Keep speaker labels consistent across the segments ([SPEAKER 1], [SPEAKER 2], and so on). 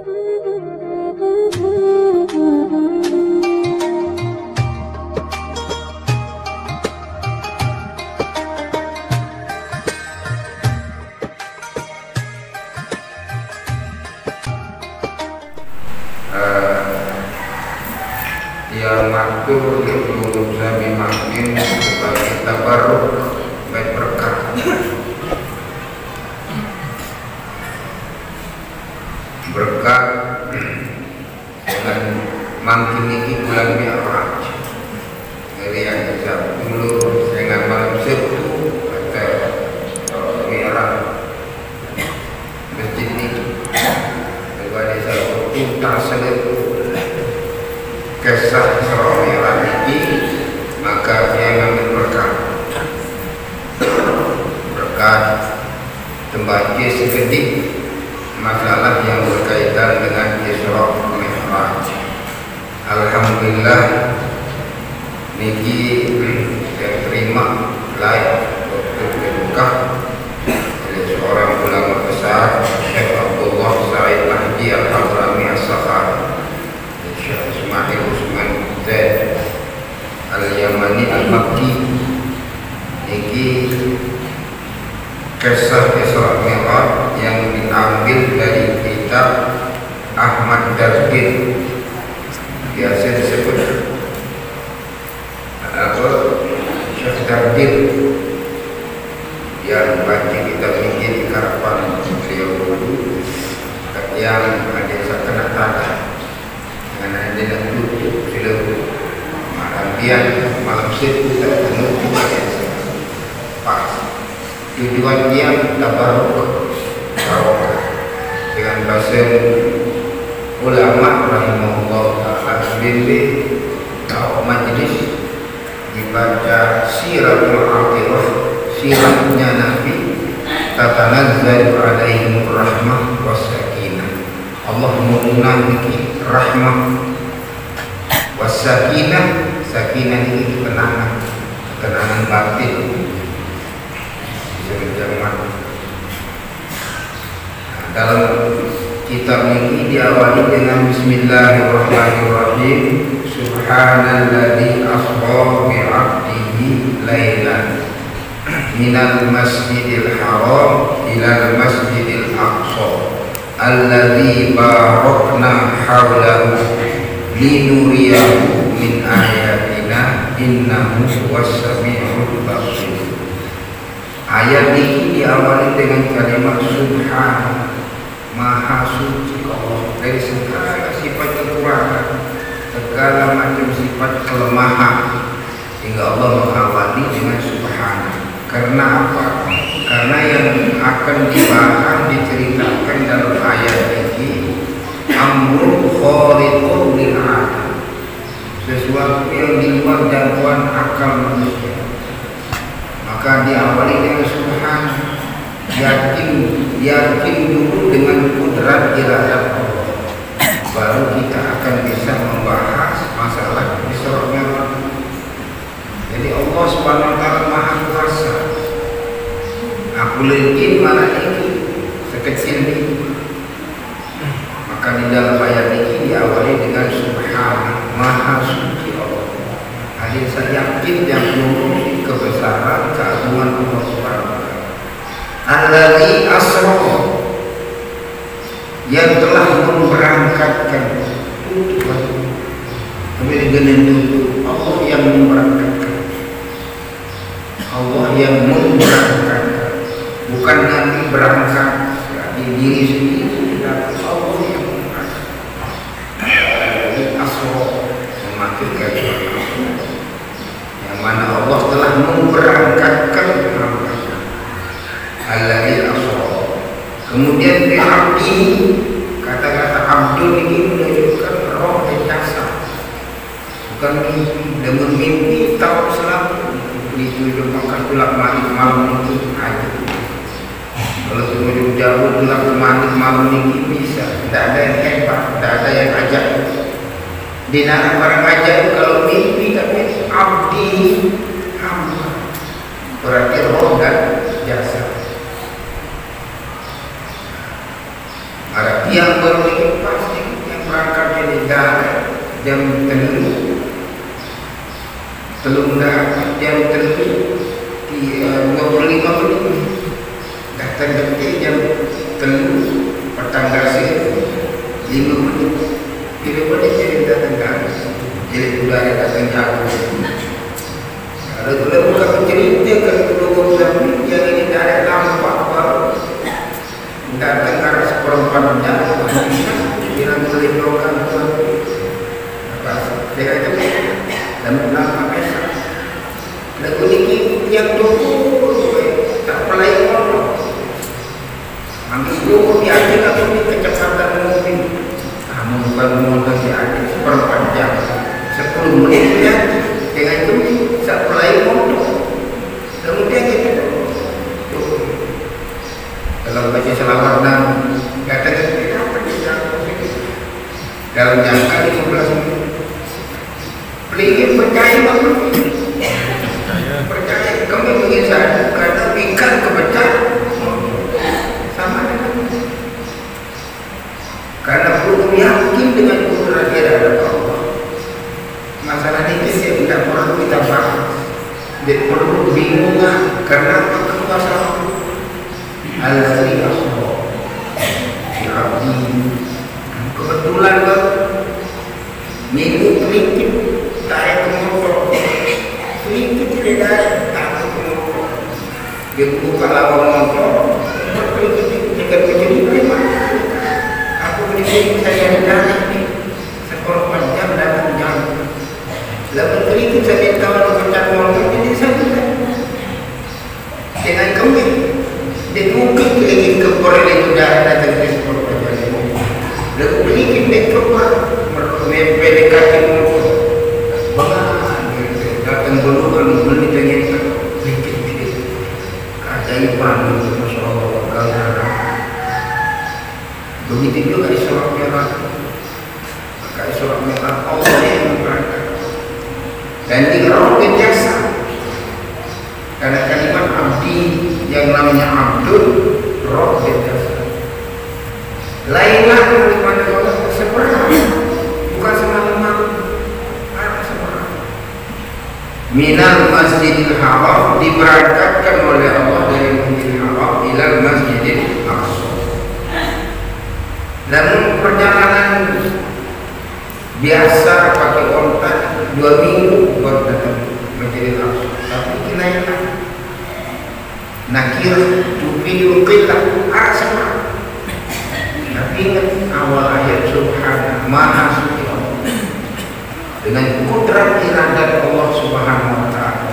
[SPEAKER 1] yang maktur Ibnu Sami Mahmin sebagai tabarruk baik berkah dengan makin ini bulan Mi'raj dari yang jam dulu dengan malam Sabtu atau Mi'raj masjid ini kepada satu cinta seluruh kisah Isra Mi'raj ini, maka dia mengambil berkah membaca seketik masalah yang berkaitan dengan Isra Mi'raj. Alhamdulillah niki yang terima live waktu dibuka oleh seorang ulama besar Syekh Abdullah Sa'id Mahdi Al-Hadrami As-Sakhari, Syekh Ismail Usman Zaid Al-Yamani Al-Makki. Niki kisah Isra Mi'raj yang diambil dari kitab Ahmad Darbin, biasa disebut Syekh Darbin, yang baca kitab ini di Karapan beliau dulu, yang ada kena tanda dengan ada yang tutup seluruh malambian malam Sabtu terpenuh pas tujuan dia tabarruk dengan bahasa ulama rahimahullah ta'ala bimbing atau majlis dibaca siratul akhirah, siratnya Nabi, tatanazzalu alaihim rahmah wassakinah. Allah menunjukkan rahmah wassakinah, sakinah ini ketenangan batin sejaman. Dalam kitab ini diawali dengan Bismillahirrahmanirrahim. Subhanalladzi asra bi'abdihi lailan minal masjidil haram ilal masjidil aqsa alladzi barakna hawlahu linuriyahu min ayatina innahu was-sami'ul basir. Ayat ini diawali dengan kalimat Subhan, Maha suci Allah dari segala sifat kekurangan, segala macam sifat kelemahan, hingga Allah mengawali dengan Subhan. Karena apa? Karena yang akan dibahas diceritakan dalam ayat ini amrun khariqun lil 'adat, sesuatu yang di luar jangkauan akal manusia. Maka diawali dengan Subhan, yakin dulu dengan kudrat iradat Allah, baru kita akan bisa membahas masalah Isra Mi'raj. Jadi Allah Subhanahu wa taala Maha Kuasa. Aku lihat mana ini sekecil ini. Maka di dalam ayat ini diawali dengan Subhan, Maha suci Allah. Hadir saya yakin yang mengurusi kebesaran keagungan Allah Subhanahu wa taala. Alladzi asra, yang telah memberangkatkan Tuhan. Kemudian dengan itu Allah yang memberangkatkan, Allah yang memberangkatkan, bukan Nabi berangkat dari diri sendiri, tapi Allah yang memberangkatkan. Alladzi asra, memakai kata yang mana Allah telah memberangkatkan hamba-Nya. Alladzi asra. Kemudian di abdi, kata-kata abdul ini menunjukkan roh dan jasad, bukan mimpi. Dengan mimpi tahu selalu itu makan tulak malik malam itu aja. Kalau tujuh jauh tulak malik malam ini bisa. Tidak ada yang hebat, tidak ada yang ajaib. Di dalam barang ajaib kalau mimpi, tapi abdi hamba berarti roh dan jasad. Yang baru dikipas dah jam telung dah jam di 25 menit datang detik jam petang kasih 5 menit bila boleh jadi datang jadi budaya datang jauh. Kalau bukan bercerita kalau yang ini ada nampak baru tidak dengar seperempatnya bilang boleh doakan dia kata dan nama biasa lagu ini yang tunggu tak pelai orang ambil dulu di akhir aku ini kecepatan mobil kamu bukan mobil di akhir seperempat jam 10 menit ya dengan itu tak pelai motor kemudian kita kalau baca selawat dan katakan apa dia dalam jangka 15 menit pelingin percaya banget percaya kami mengisah karena ikan kepecah sama dengan karena perlu yakin dengan kudrat dia ada Allah. Masalah ini saya tidak perlu kita bahas dia perlu bingung karena kekuasaan Al-Zali Asro Abdi kebetulan minggu sedikit tarik ke motor sedikit tidak tarik ke motor dia buka lawang motor sedikit terima aku berdiri saya dari seperempat jam 8 jam lalu sedikit saya tahu macam motor jadi saya dengan kami dia mungkin ingin keluar dari udara datang ke seperempat jam lalu sedikit dia keluar PDKT motor datang dulu menit yang sedikit keajaiban Masya Allah begitu juga di Surah Merah maka Surah Merah Allah yang berangkat dan di roh jasa karena kalimat abdi yang namanya abdul roh jasa lainlah kalimat Allah sebenarnya bukan semalaman minal masjidil haram diberangkatkan oleh Allah dari masjidil haram ilal masjidil aqsa dan perjalanan biasa pakai onta 2 minggu baru datang masjidil aqsa tapi kenaikan nakir tufidu qillah sama tapi ingat awal ayat subhanallah maha suci dengan kudrat iradat Allah Subhanahu wa taala.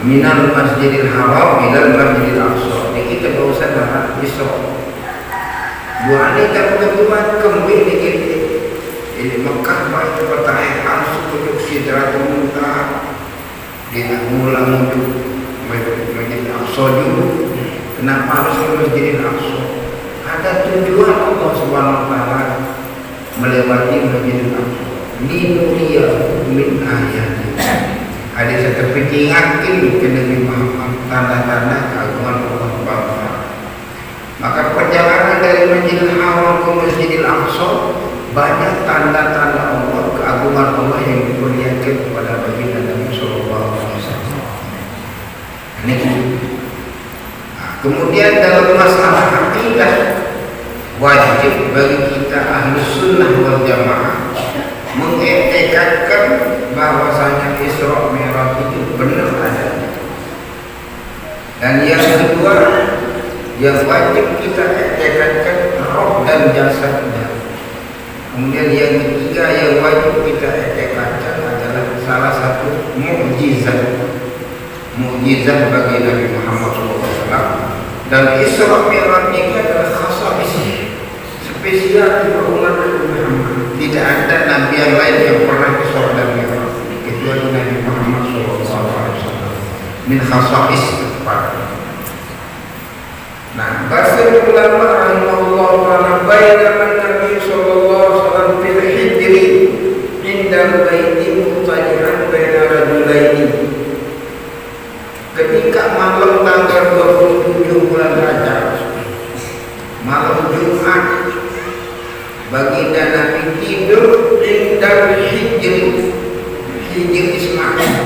[SPEAKER 1] Minal masjidil haram ilal masjidil aqsa. Ini kita berusaha dalam Isra. Dua ini tak berbuat kembali ini Mekah baik pertanyaan langsung untuk Sidratul Muntaha. Dia ulang untuk masjidil aqsa dulu. Kenapa harus ke masjidil aqsa? Ada tujuan Allah Subhanahu wa taala melewati masjidil aqsa linuriya min ayati ada satu pengingatin ke Nabi Muhammad tanda-tanda keagungan Allah Subhanahu wa taala maka perjalanan dari masjidil haram ke masjidil aqsa banyak tanda-tanda Allah keagungan Allah yang diperlihatkan kepada baginda Nabi sallallahu alaihi wasallam ini kemudian dalam masalah akidah wajib bagi kita ahli sunnah wal jamaah mengiktikadkan bahwasanya Isra Mi'raj itu benar adanya dan yang kedua yang wajib kita iktikadkan roh dan jasadnya kemudian yang ketiga yang wajib kita iktikadkan adalah salah satu mukjizat bagi Nabi Muhammad SAW dan Isra Mi'raj ini adalah khasa'is spesial di umat Nabi Muhammad. Tidak ada nabi yang lain yang pernah Isra dan Mi'raj kecuali Nabi Muhammad SAW. Min khasa'is tepat. Nah, bahasa ulama rahimahullah taala bainaman Nabi sallallahu alaihi wasallam fil hijri inda baiti mutajiran baina rajulaini. Ketika malam tanggal 27 bulan Rajab, malam Jumat baginda Nabi tidur dari hijri Ismail,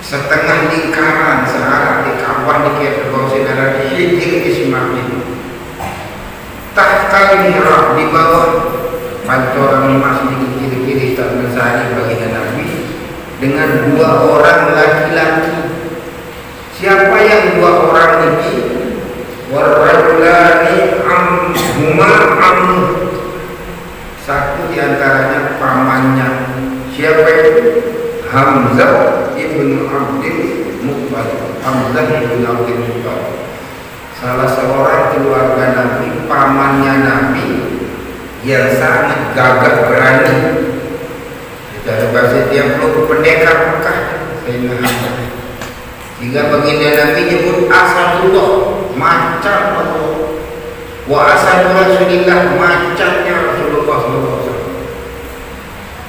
[SPEAKER 1] setengah lingkaran searah di kawah di saudara hijri Ismail, tahta mihrab, di bawah pancoran emas di kiri-kiri terbesar baginda Nabi dengan dua orang laki-laki. Siapa yang dua orang ini? Warajulani satu diantaranya pamannya. Siapa itu? Hamzah ibn Abdul Muttalib. Hamzah ibn Abdul Muttalib, salah seorang keluarga Nabi, pamannya Nabi yang sangat gagah berani. Kita bahasa dia perlu pendekar Mekah, Sayyidina Hamzah. Jika baginda Nabi nyebut Asadullah, macan Allah, wa asadu Rasulillah, macannya Rasulullah SAW.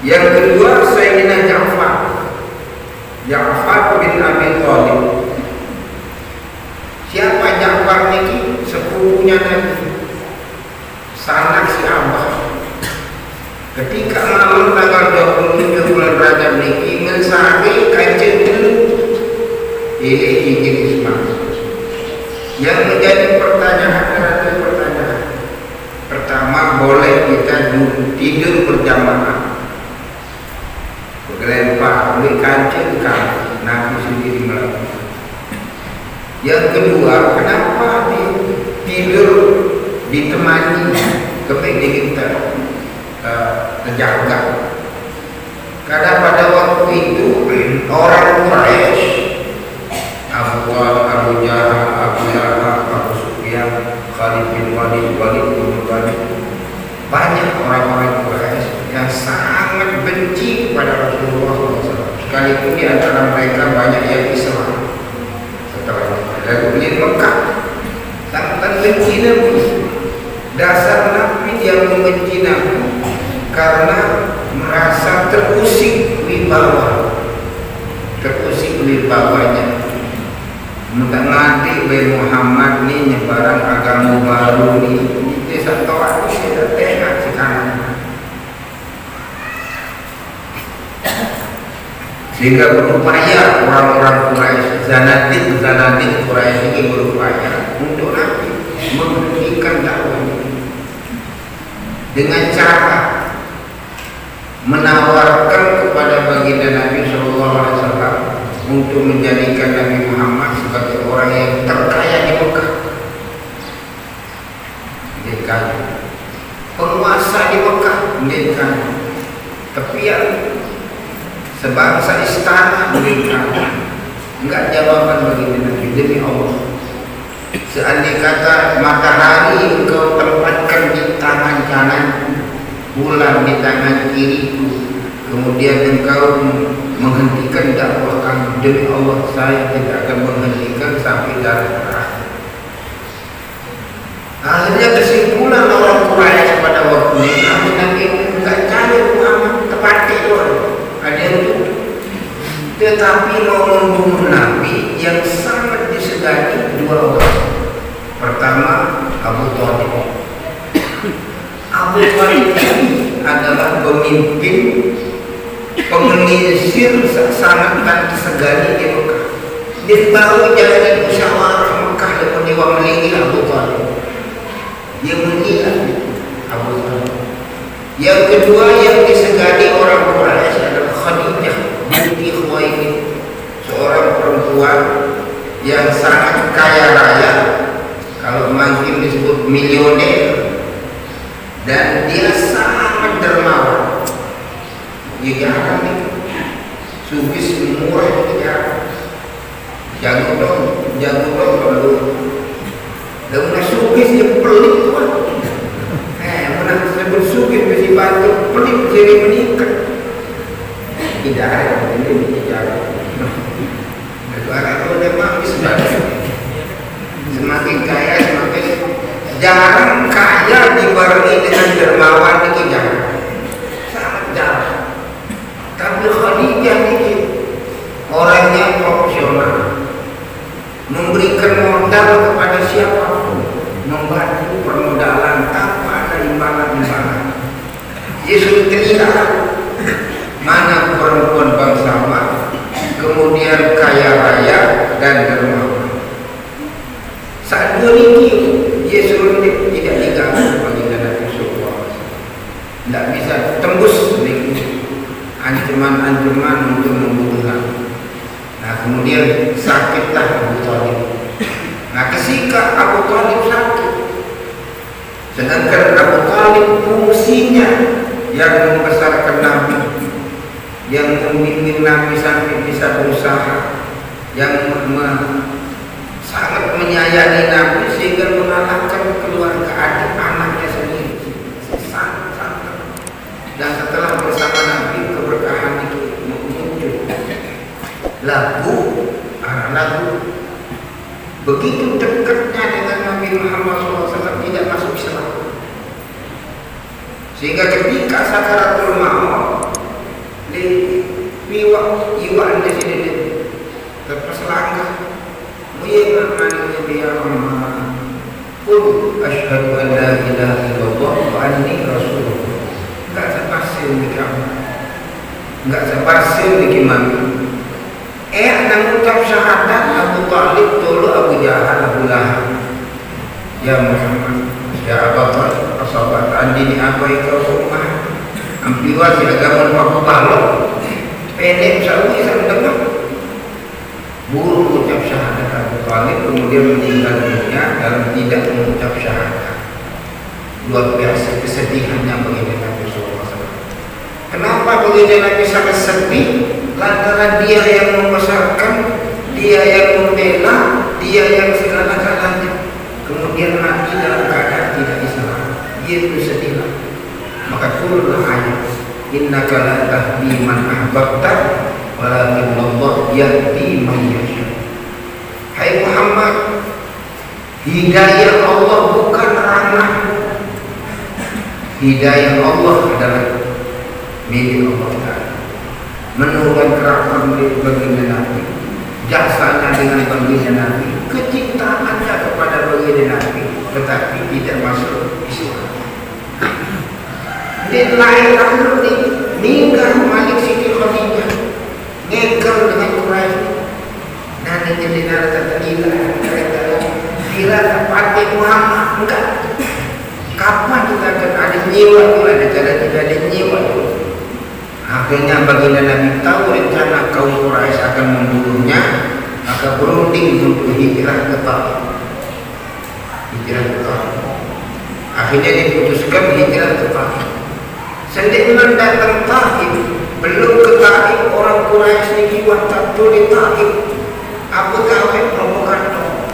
[SPEAKER 1] Yang kedua Sayyidina Ja'far bin Abi Thalib. Siapa Ja'far ini? Sepupunya Nabi, sanak si Abah. Ketika malam tanggal 27 bulan Rajab niki mensari kancing dulu ini hijri Ismail. Yang menjadi pertanyaan. Pertama, boleh kita tidur berjamaah, berlempar oleh kancing kan Nabi sendiri melakukan. Yang kedua, kenapa tidur ditemani kemudian kita terjaga? Karena pada waktu itu orang Quraisy, Abu Jahal, Abu Lahab, Abu Sufyan, Khalid bin Walid bin Walid, banyak orang-orang Quraisy yang sangat benci kepada Rasulullah SAW. Sekalipun di antara mereka banyak yang Islam setelah lalu di Mekah, sangat benci Nabi. Dasar Nabi dia membenci Nabi karena merasa terusik wibawanya. Nanti Muhammad ni nyebaran agama baru ni di satu waktu kita tengok sekarang. Sehingga berupaya orang-orang Quraisy, zanadik Quraisy ini berupaya untuk Nabi menghentikan dakwah dengan cara menawarkan kepada baginda Nabi SAW untuk menjadikan Nabi Muhammad sebagai orang yang terkaya di Mekah, penguasa di Mekah, tepian sebangsa istana, enggak jawaban baginda Nabi. Demi Allah, seandainya kata matahari engkau tempatkan di tangan kanan, bulan di tangan kiriku, kemudian engkau menghentikan dakwah kami, demi Allah saya tidak akan menghentikan sampai darah terakhir. Akhirnya kesimpulan orang Quraisy pada waktu ini, Nabi enggak cari Muhammad tepat itu, ada yang itu, tetapi mau membunuh Nabi yang sangat disegani dua orang. Pertama, Abu Thalib. Abu Thalib adalah pemimpin pengelisir sangat tak disegani di Mekah. Dia baru jalan musyawarah Mekah dengan Dewa Melinggi Abu Thalib. Dia menilai Abu Thalib. Yang kedua yang disegani orang Quraisy adalah Khadijah binti Khuwailid, seorang perempuan yang sangat kaya raya, kalau mungkin disebut milioner, dan dia sangat dermawan. Dia jarang nih, sugis murah itu jarang. Jago dong perlu. Dan mana sugis dia pelit tuan. Mana sebut sugis mesti bantu pelit jadi meningkat. Tidak ada ini jarang. Negara itu memang semakin kaya semakin jarang kaya dibarengi dengan dermawan itu jarang, sangat jarang. Tapi Khadijah ini orangnya profesional, memberikan modal kepada siapapun, membantu permodalan tanpa ada pernikahan, mana perempuan bangsawan, kemudian kaya raya dan dermawan. Saat dua ini dia suruh tidak diganggu bagi Nabi Sallallahu Alaihi Wasallam. Tidak bisa tembus ancaman-ancaman untuk membunuh Nabi. Nah kemudian sakitlah Abu Thalib. Nah ketika Abu Thalib sakit, sedangkan Abu Thalib fungsinya yang membesarkan Nabi, yang membimbing Nabi sampai bisa berusaha, yang sangat menyayangi Nabi sehingga mengalahkan keluarga adik anaknya sendiri. Sangat. Dan setelah bersama Nabi keberkahan itu muncul. Lagu begitu dekatnya dengan Nabi Muhammad SAW tidak masuk Islam. Sehingga ketika sakaratul maut di iwan di sini terperselangkah. Asyhadu an la ilaha illallah wa anni rasulullah. Enggak sepasir bagi Allah, enggak sepasir bagi mami. Nang ucap syahadat Abu Thalib tolu Abu Jahal Abu Lahab. Ya Muhammad, ya Abu Thalib, asabat andini apa itu rumah. Ampiwa si agama Pak Balok. Pendek selalu bisa mendengar. Buruk ucap syahadat Abu Thalib kemudian meninggal dunia dalam tidak mengucap syahadat. Luar biasa kesedihannya bagi Nabi SAW. Kenapa bagi Nabi sangat sedih? Lantaran dia yang membesarkan, dia yang membela, dia yang segala-galanya. Kemudian mati dalam keadaan tidak Islam. Dia itu sedihlah. Maka turunlah ayat, innaka la tahdi man ahbabta walakin Allah yahdi man yasha. Hai Muhammad, hidayah Allah bukan rahmat. Hidayah Allah adalah milik Allah Ta'ala. Menurunkan rahmat baginda Nabi, jasanya dengan baginda Nabi, kecintaannya kepada baginda Nabi, tetapi tidak masuk Islam. Di lain lalu meninggal Malik Siti Khadijah, ngekel dengan Quraisy. Nanti jadi narasi kira tempatnya Muhammad enggak. Kapan kita akan ada nyiwa? Ada cara tidak ada nyiwa. Akhirnya baginda Nabi tahu rencana kaum Quraisy akan membunuhnya, maka berunding untuk hijrah ke Taif. Akhirnya diputuskan hijrah ke Taif. Sendirian datang Taif, belum ke Taif orang Quraisy ini waktu di Taif. Abu Talib provokator.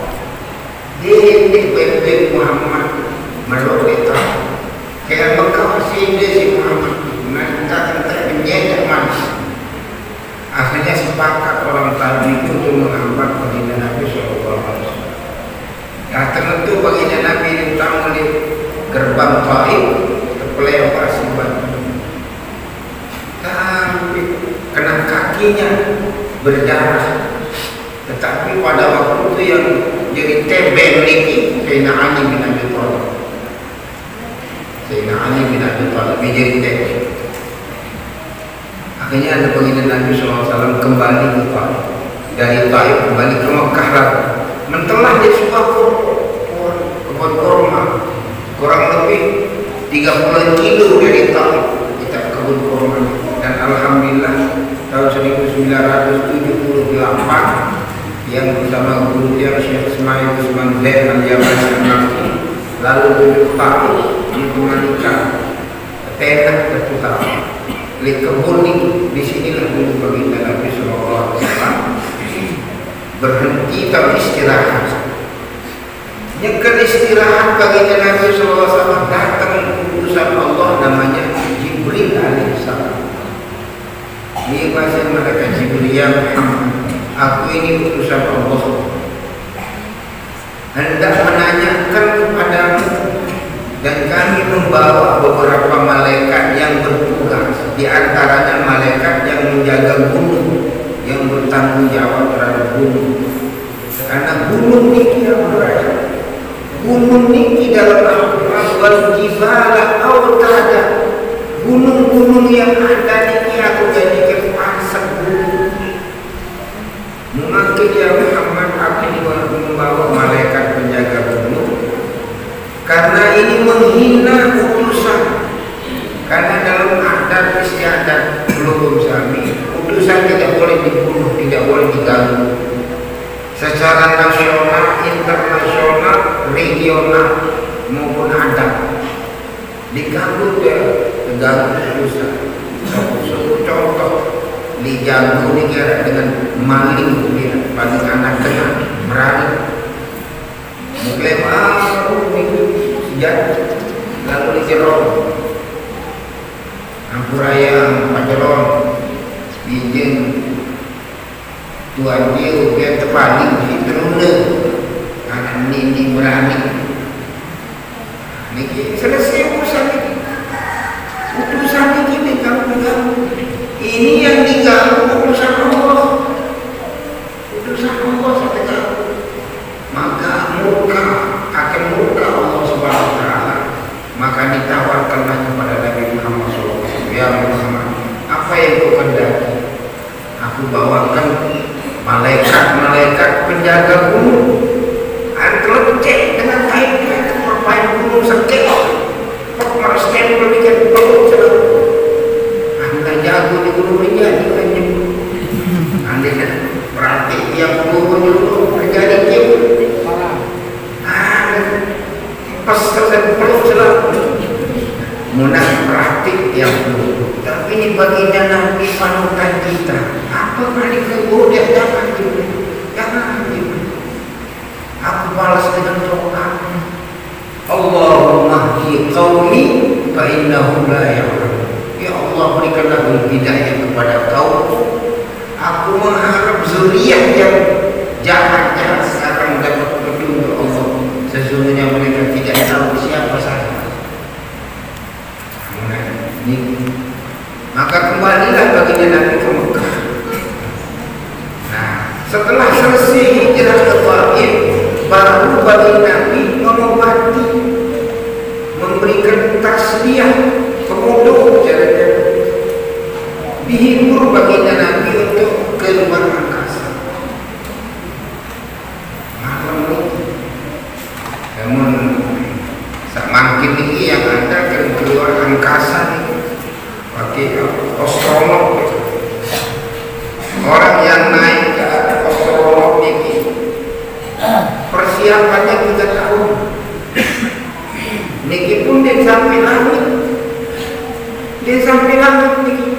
[SPEAKER 1] Dia bebek Muhammad melalui Taif. Kayak Mekah si Muhammad. Kita menyedak manis. Akhirnya sepakat orang tadi itu untuk menghambat baginda Nabi SAW. Nah tentu baginda Nabi ditanggung di gerbang Taif, terpelewar batu. Tapi kena kakinya berdarah. Tetapi pada waktu itu yang jadi tebel ini Sayyidina Ali bin Abi Thalib. Sayyidina Ali bin Abi Thalib menjadi tebel. Akhirnya ada baginda Nabi SAW kembali ke Taif. Dari Taif kembali ke Mekah lagi. Mentelah di sebuah kebun kurma, kurang lebih 30 kilo dari Taif kita kebun kurma. Dan alhamdulillah tahun 1978 yang bersama guru yang Syekh Ismail Usman Zain Al-Yamani lalu tujuh tahun mengembalikan tanah terputar. Di kebun di sinilah dulu baginda Nabi SAW berhenti tapi istirahat. Yang istirahat baginda Nabi SAW datang utusan Allah namanya Jibril alaihissalam. Ini bahasa mereka Jibril, ya Muhammad, aku ini utusan Allah, hendak menanyakan kepadamu. Dan kami membawa beberapa malaikat yang bertugas, di antaranya malaikat yang menjaga gunung, yang bertanggung jawab terhadap gunung. Karena gunung ini dalam Al-Quran wal jibala autada, gunung-gunung yang yang ada ini aku jadikan pasang dulu. Mungkin ya Muhammad aku membawa malaikat penjaga gunung, karena ini menghina utusan. Karena dalam adat istiadat belum sami, utusan tidak boleh dibunuh, tidak boleh diganggu. Secara nasional, internasional, regional maupun adat, diganggu dia, diganggu utusan. Contoh, dijago ini kira dengan maling dia, paling anak tengah berani. Mungkin sejak lalu dijerong. Ampuraya Pajaron izin Tuan dia biar terpaling di terunda anak ini berani ini selesai utusan ini kamu ini yang diganggu utusan Allah sampai kamu maka akan murka Allah Subhanahu wa Ta'ala. Maka ditawarkanlah kepada Nabi Muhammad SAW, ya Muhammad, apa yang kau kehendaki? Aku bawakan malaikat penjaga gunung. Antum cek dengan kain papan gunung sekek. Kau harus stempel dengan bau selalu. Anda jago di gunung menjadi kanjeng. Anda berarti yang turun dulu terjadi kiu. Pas selesai peluk selalu munah praktik yang buruk. Tapi ini baginda Nabi panutan kita. Apa kali keburuk dia dapat juga? Jangan gitu. Aku balas dengan doa. Allahumma hdi qaumi fa innahum la ya'lamun. Ya Allah, berikanlah hidayah kepada kaum. Aku mengharap zuriat yang jahat sekarang dapat petunjuk Allah. Sesungguhnya mereka tidak tahu siapa saya. Maka kembalilah baginda Nabi ke Mekah. Nah, setelah selesai hijrah ke Taif, baru baginda Nabi mengobati, memberikan tasbih, kemudian caranya dihibur baginda Nabi untuk keluar angkasa. Namun semakin ini yang ada keluar angkasa ini pakai astronot. Orang yang naik ke astronot ini persiapannya 3 tahun. Niki pun dia sampai langit. Dia sampai langit niki.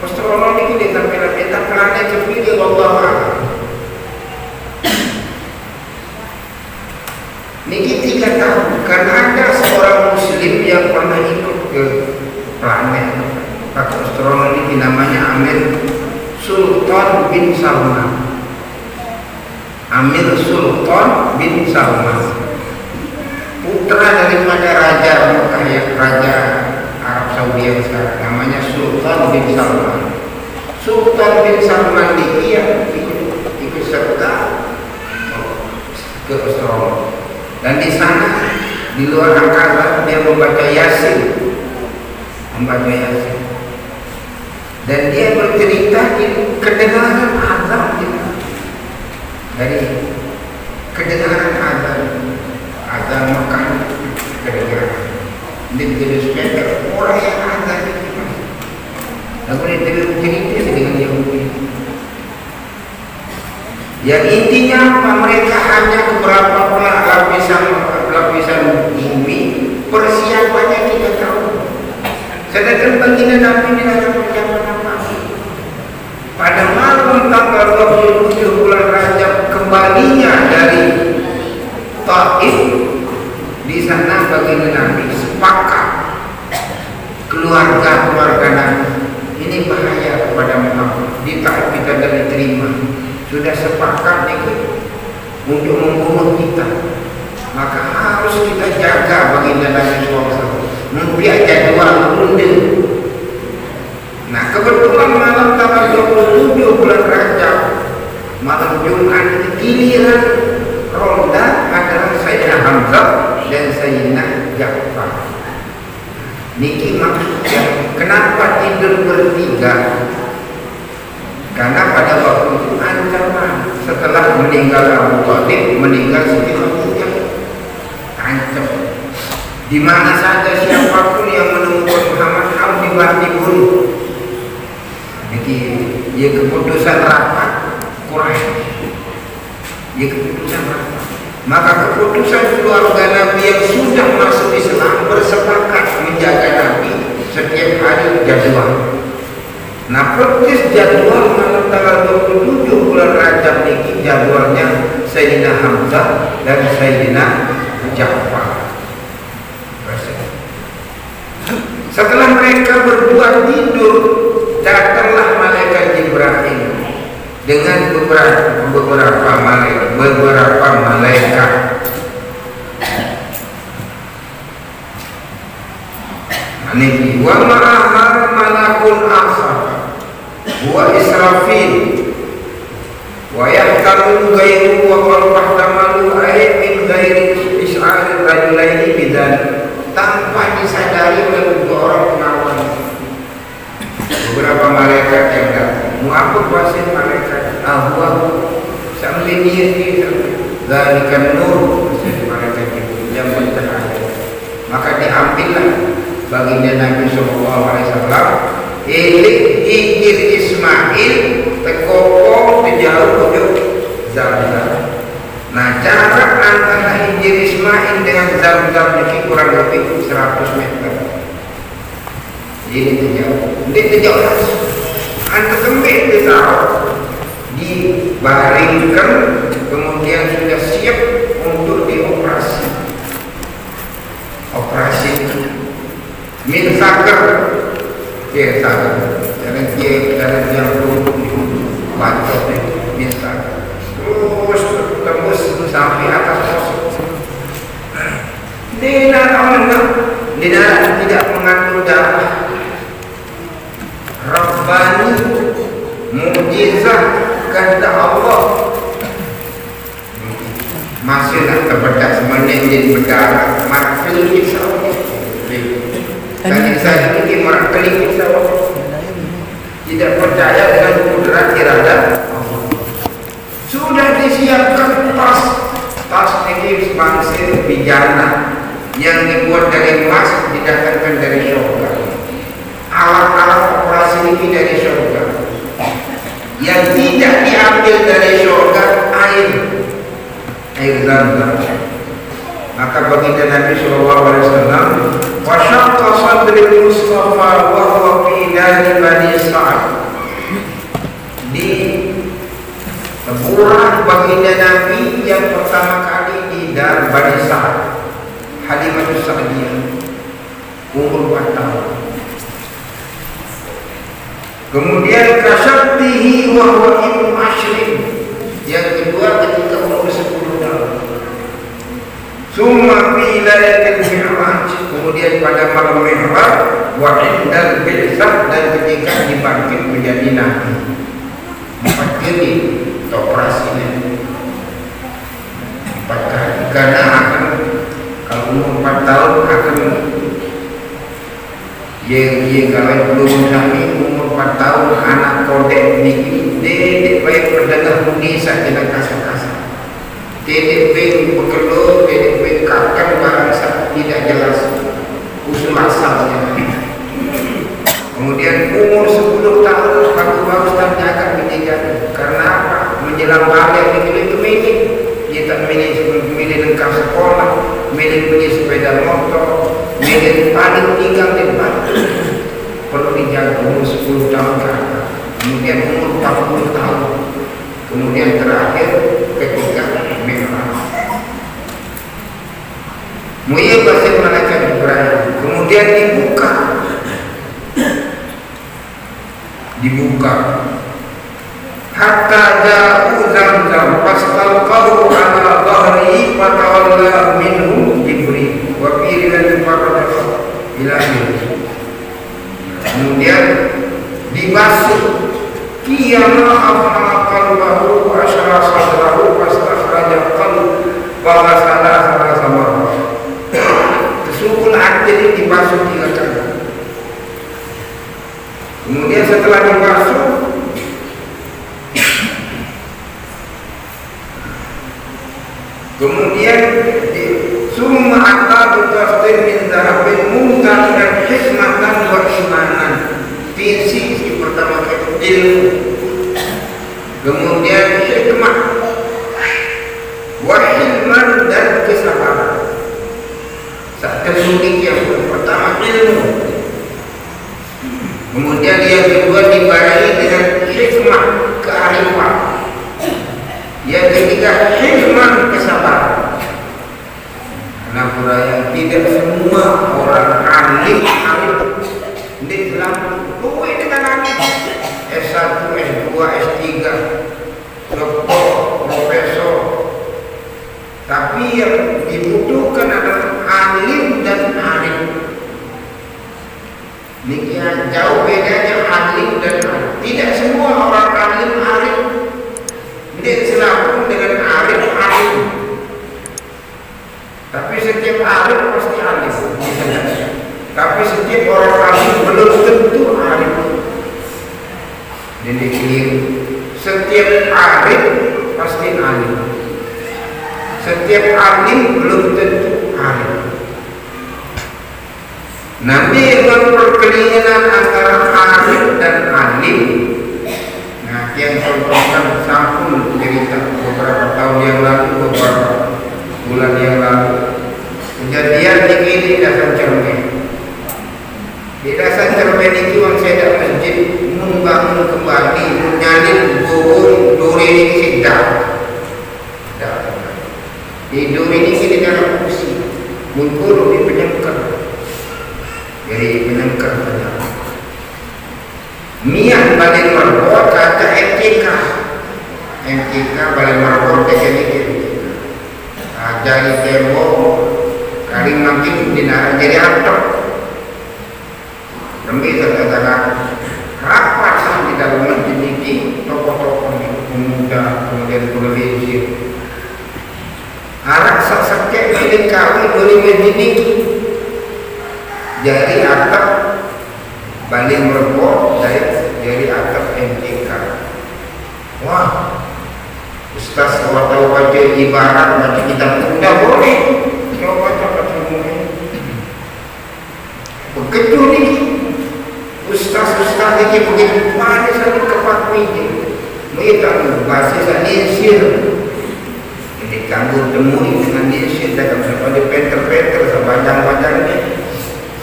[SPEAKER 1] Astronot niki dia sampai langit. Tapi planet terpilih Allah. Niki 3 tahun. Karena ada seorang muslim yang pernah ikut ke planet pakai astronot ini, namanya Amir Sultan bin Salman. Amir Sultan bin Salman, putra daripada Raja Mekah, Raja Arab Saudi yang sekarang, namanya Sultan bin Salman. Sultan bin Salman dia ikut serta ke astronot. Dan di sana, di luar angkasa, dia membaca Yasin. Dan dia bercerita di kedengaran azan dari kedengaran azan Mekah kedengaran. Dia jadi speaker orang yang azan itu. Lalu dia cerita dengan Yahudi. Yang intinya apa? Mereka hanya beberapa lapisan bumi, persiapannya 3 tahun. Sedangkan baginda Nabi tidak ada persiapan apa-apa. Pada malam tanggal 27 bulan Rajab kembalinya dari Taif, di sana baginda Nabi sepakat keluarga Nabi ini bahaya kepada Muhammad. Di Taif kita tidak diterima. Sudah sepakat untuk membunuh kita, maka harus kita jaga baginda Nabi SAW. Membiak jadwal mundur. Nah, kebetulan malam tanggal 27 bulan Rajab, malam Jumat, giliran ronda adalah Sayyidina Hamzah dan Sayyidina Ja'far. Niki maksudnya kenapa tidur bertiga? Karena pada waktu itu ancaman setelah meninggal Abu Thalib, meninggal Siti Khadijah, ancam. Di mana saja siapapun yang menemukan Muhammad harus dibunuh. Jadi dia keputusan rapat Quraisy. Dia keputusan rapat. Maka keputusan keluarga Nabi yang sudah masuk Islam bersepakat menjaga Nabi setiap hari jadwal. Nah, persis jadwal malam tanggal 27 bulan Rajab ini jadwalnya Sayyidina Hamzah dan Sayyidina Ja'far. Setelah mereka berdua tidur, datanglah malaikat Jibril dengan beberapa malaikat. Ini wa ma'ahar malakun akhar wa Israfil wa yahtamilu ghairu wa qad fahtamalu ayat min ghairi is'al rajulaini bidan, tanpa disadari oleh dua orang pengawal. Beberapa malaikat yang datang. Apa kuasa malaikat? Ahwa sambil niat dzalikan nur, malaikat itu yang bercahaya. Maka diambillah baginda Nabi sallallahu alaihi wasallam Injil Ismail tekoko dijauh ke Zam-Zam. Nah, jarak antara Injil Ismail dengan Zam-Zam ini kurang lebih 100 meter. Ini terjauh. Ini terjauh. Antara tempat ditaruh, dibaringkan, kemudian sudah siap untuk dioperasi. Operasi itu min sakar, ya sakar. Jangan yang bacot min sakar. Terus tembus sampai atas pos. Tidak mengandung darah. Rabbani mujizat kata Allah. Masih nak terbedak semenit jadi berdarah. Marfil insyaAllah. Tadi saya ini marfil insyaAllah. Tidak percaya dengan kudrat irada Allah. Sudah disiapkan tas ini bangsil bijana yang dibuat dari emas, didatangkan dari surga. Alat-alat operasi ini dari surga. Yang tidak diambil dari surga air Zam-Zam. Maka baginda Nabi sallallahu alaihi wasallam wa syaqqa sadrul Mustafa wa huwa fi dari Bani Sa'ad. Di teburah baginda Nabi yang pertama kali di dar Bani Sa'ad, Halimatus Sa'diyah, umur 4 tahun. Kemudian kasyabtihi wa huwa ibnu Ashrin, yang kedua ketika umur 10 tahun. Summa fi lailatul mi'raj, kemudian pada malam Mi'raj, wa indal bi'tsah, dan ketika dibangkit menjadi nabi. 4 kali operasinya, 4 kali, karena akan kalau umur 4 tahun akan kalau belum kami umur 4 tahun anak kodek ini dedek baik berdagang budi saja dan kasar-kasar, dedek baik bekelur, dedek baik kakak bangsa tidak jelas usul asalnya. Kemudian umur 10 tahun baru terjaga pendidikan. Karena apa? Menjelang balik itu milih, dia tak milih lengkap sekolah, milih beli sepeda motor, milih paling tinggal di tempat. Perlu dijaga umur 10 tahun ke atas. Kemudian umur 40 tahun. Kemudian terakhir ketika Mi'raj. Mu'iyah bahasa malaikat Jibril. Kemudian dibuka hatta ja'u Zam-Zam fastalqahu ala dhahri fatawalla minhu Jibril wa fi riwayatin faradahu ila akhir. Kemudian dibasuh kiyama afhala qalbahu wa asyara sadrahu fastakhraja qalbahu wa ghasala sama. Kesukulan hati dibasuh 3 kali. Kemudian setelah dibasuh, kemudian summa atadu tasdir min dhahabin mumtan dan hikmatan wa imanan. Sisi pertama itu ilmu, kemudian hikmah, wa hilman dan kesabaran. Satu yang pertama ilmu, kemudian yang kedua dibarengi dengan hikmah, kearifan. Yang ketiga hikmah, kesabaran. Karena budaya tidak semua orang alim di dalam buku dengan alim S1, S2, S3, doktor, profesor. Tapi yang dibutuhkan adalah alim dan arif. Demikian jauh bedanya alim dan arif. Tidak semua orang alim arif. Tidak selalu dengan arif. Tapi setiap arif pasti alim. Tapi setiap orang alim belum tentu arif. Jadi keliru. Setiap arif pasti alim. Setiap alim belum tentu alim. Nabi memperkeliruan antara arif dan alim. Nah, yang contohkan sampul cerita beberapa tahun yang lalu, beberapa bulan yang lalu, kejadian di dasar cermin. Di dasar cermin itu yang saya masjid membangun kembali, menyalin burung duri ini sidang. Di duri ini di dalam kursi, mengkurung di penyengker. Jadi penyengker saja. Mian balik marbot kata MTK balik marbot jadi jadi tembok kali makin dinara jadi atap. Demi katakan rapat di dalam masjid ini tokoh-tokoh pemuda kemudian polisi. Anak sakit milik kami dari masjid ini jadi atap balik marbot dari atap MTK. Wah, Ustaz kalau tahu baca ibarat baca kitab tidak boleh. Coba semuanya. Begitu nih, Ustaz ini begitu manis lagi kepak ini. Mereka bahasa Indonesia. Jadi kamu temui dengan Indonesia dalam seperti penter sepanjang-panjangnya.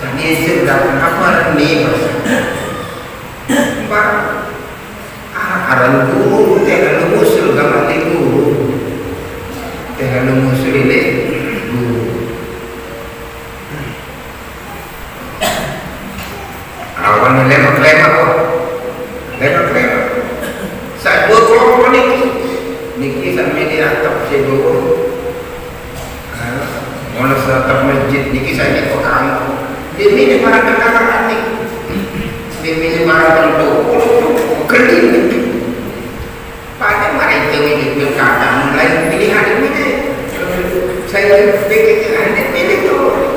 [SPEAKER 1] Indonesia dalam apa nih bahasa? Pak, aran guru teh musul gamati guru teh musul ini guru awan lemak saat dua kelompok niki sampai di atap si guru mana atap masjid niki saya kok kamu demi para kendaraan nih demi para tentu kerdil pada mereka ini pilkada mulai pilihan ini saya pikir ada pilih tuh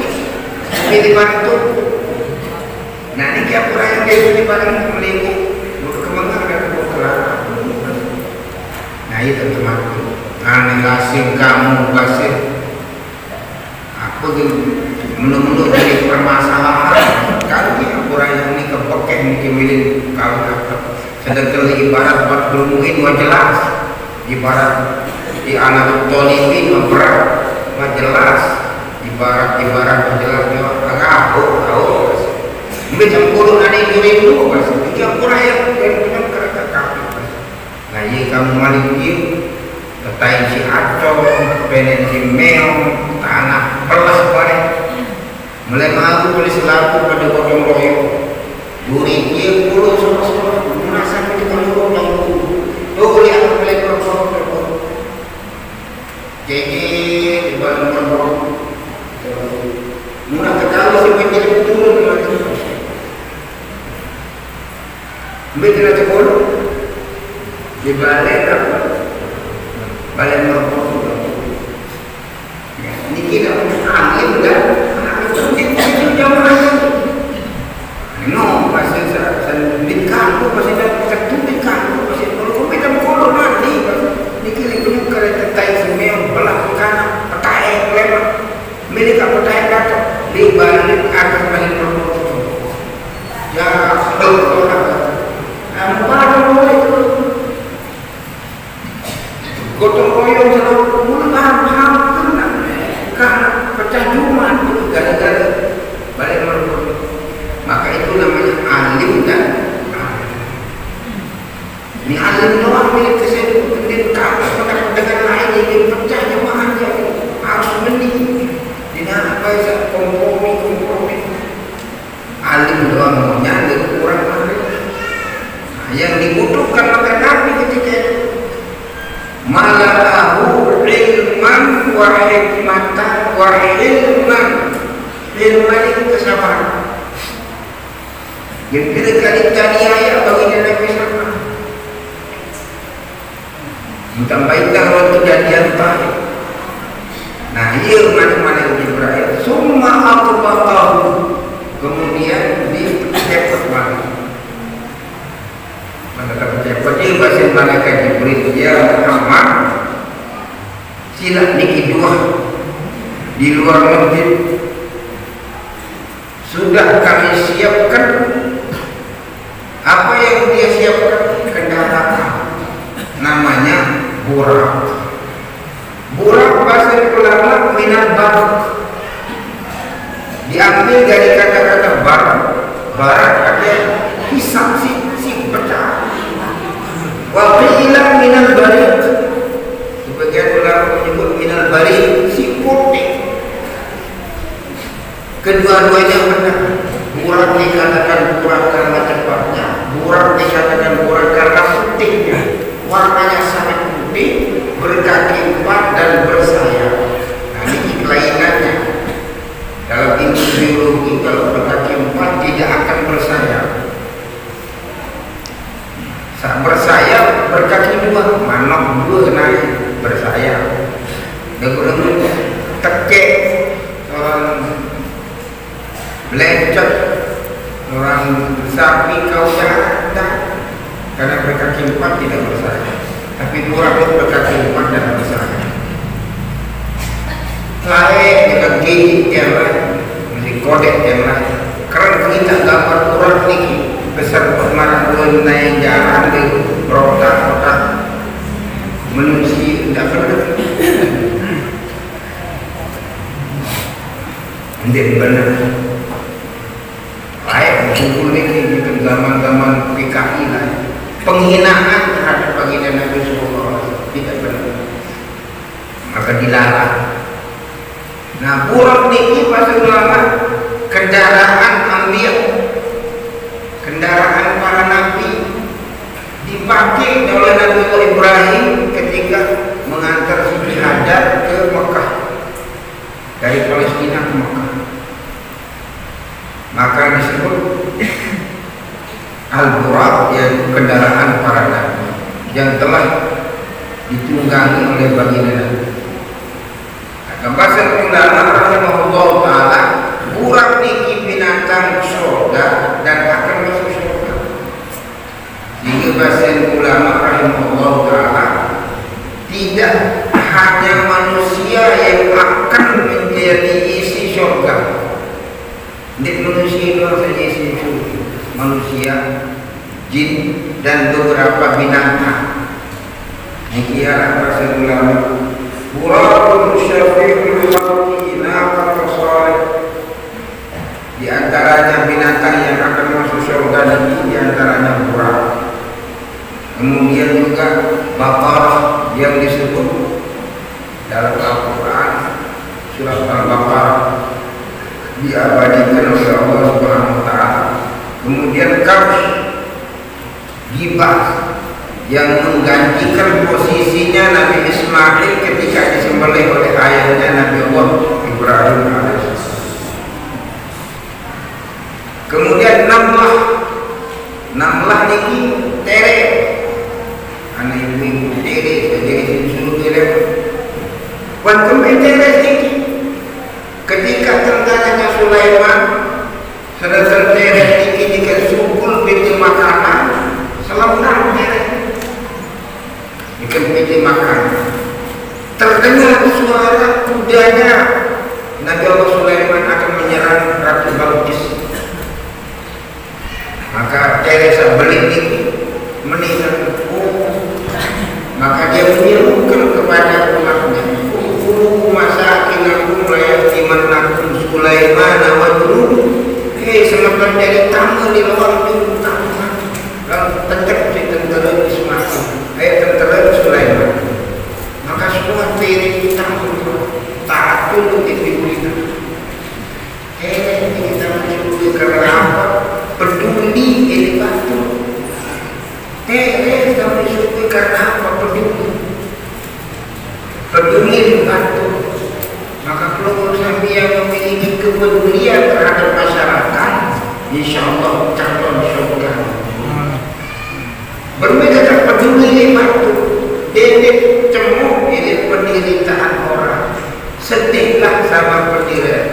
[SPEAKER 1] pilih bantu nah ini kia pura yang dia pilih barang melingkup berkembang dan berkelana nah itu teman-teman analisir kamu basir apa menu-menu dari permasalahan kalau dia pura yang ini kepekeh ini milih kalau dapat sedang ibarat buat berumuhin wah jelas ibarat di anak tolibin berat wah jelas ibarat jelas agak tahu macam kurung ada itu pasti campur ayat dan kereta kaki nah ini kamu malik ini tetai si acong penen si meong tanah pelas balik mulai malu boleh selaku pada gotong royong duri dia puluh sama merasa kita ngomong tuh lihat boleh berapa jadi di bawah murah ketahui si penjara turun lagi betul betul di balik apa balik merokok ini kita alim kan itu jauh no masih saya wa hikmatan wa hilman. Hilman itu kesabaran. Yang kali taniaya bagi Nabi SAW. Tambahkan waktu kejadian tadi. Nah, ia mana-mana Jibril. Summa aqbatahu. Kemudian dicepet balik. Maka cepet dia bahasa malaikat Jibril, ya Muhammad, sila niki dua di luar masjid. Sudah kami siapkan apa yang dia siapkan, kendaraan namanya burak. Burak bahasa ulama minal barak, diambil dari kata-kata barak. Barak ada hisap si pecah. Wa qila minal barik, sebagian ulama menyebut minal barik, si putih. Kedua-duanya benar. Burak dikatakan burak karena cepatnya, burak dikatakan burak karena putihnya. Warnanya sangat putih, berkaki empat dan bersayap. Nah, ini kelainannya. Dalam ilmu biologi, kalau berkaki empat tidak akan bersayap. Saat bersayap berkaki dua, manok dua naik bersayap. Dengar-dengar tekek orang lecet, orang sapi kau jangan. Karena berkaki empat tidak bersayap, tapi burak itu berkaki empat dan bersayap. Lain dengan gigi yang lain, mesti kodek yang lain. Karena kita gambar burak ini besar pemaran pun naik jalan di rotak-rotak manusia tidak pernah. Tidak benar. Lain kumpul ini di zaman-zaman PKI lah. Penghinaan terhadap baginda Nabi SAW tidak benar, maka dilarang. Nah, burak ini bahasa ulama kendaraan ambil, kendaraan para nabi, dipakai oleh Nabi Ibrahim ketika mengantar Siti Hajar ke Mekah, dari Palestina ke Mekah. Maka disebut Al-Burak, yaitu kendaraan para nabi yang telah ditunggangi oleh baginda Nabi. Bahasa ulama rahimahullah taala, burak niki binatang surga dan akan masuk surga. Jadi bahasa ulama rahimahullah taala, tidak hanya manusia yang akan menjadi isi surga. Tidak manusia itu saja isi surga. Manusia, jin, dan beberapa binatang. Demikian bahasa ulama. Burakun syafi'ul khalqi naqat salih. Di antaranya binatang yang akan masuk surga ini, di antaranya burak. Kemudian juga baqarah yang disebut dalam Al-Quran surat Al-Baqarah, diabadikan oleh Allah Subhanahu wa taala. Kemudian kabs, gibah, yang menggantikan posisinya Nabi Ismail ketika disembelih oleh ayahnya Nabi Allah Ibrahim AS. Kemudian namlah ini tere, anak ibu tere, jadi suruh tere. Waktu tere ini, ketika tentaranya Sulaiman sedang tere ini jika sukul pintu makanan, selalu tere. Ikan peti makan, terdengar suara kudanya Nabi Allah Sulaiman akan menyerang Ratu Balqis. Maka Teresa beling ini meninggal. Maka dia menyerukan kepada umatnya, masakin aku layatiman nakum Sulaiman awal selamat menjadi tamu di luar itu tamu. Kalau tetap di tentara Ismail, tentara Sulaiman, maka semua piring kita taat dulu di kita. Kita menyebut karena apa? Peduli ini batu. Kita menyebut karena apa? Peduli batu. insya Allah calon surga. Berbeda tak peduli waktu, ini cemuk ini penderitaan orang. Sedihlah sama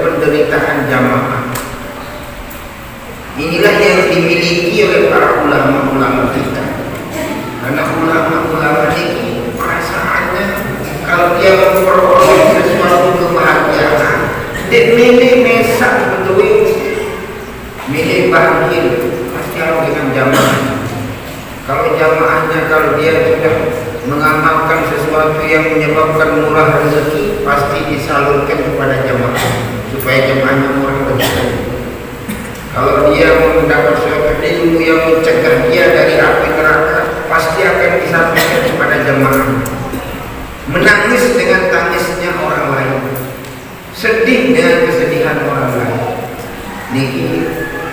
[SPEAKER 1] penderitaan jamaah. Inilah yang dimiliki oleh para ulama-ulama kita. Karena ulama-ulama ini perasaannya kalau dia memperoleh sesuatu kebahagiaan, dia milih mesak betul, milih bahagia pasti harus dengan jamaah. Kalau jamaahnya, kalau dia sudah mengamalkan sesuatu yang menyebabkan murah rezeki, pasti disalurkan kepada jamaah supaya jamaahnya murah rezeki. Kalau dia mendapat suatu ilmu yang mencegah dia dari api neraka, pasti akan disampaikan kepada jamaah. Menangis dengan tangisnya orang lain, sedih dengan kesedihan orang lain. Niki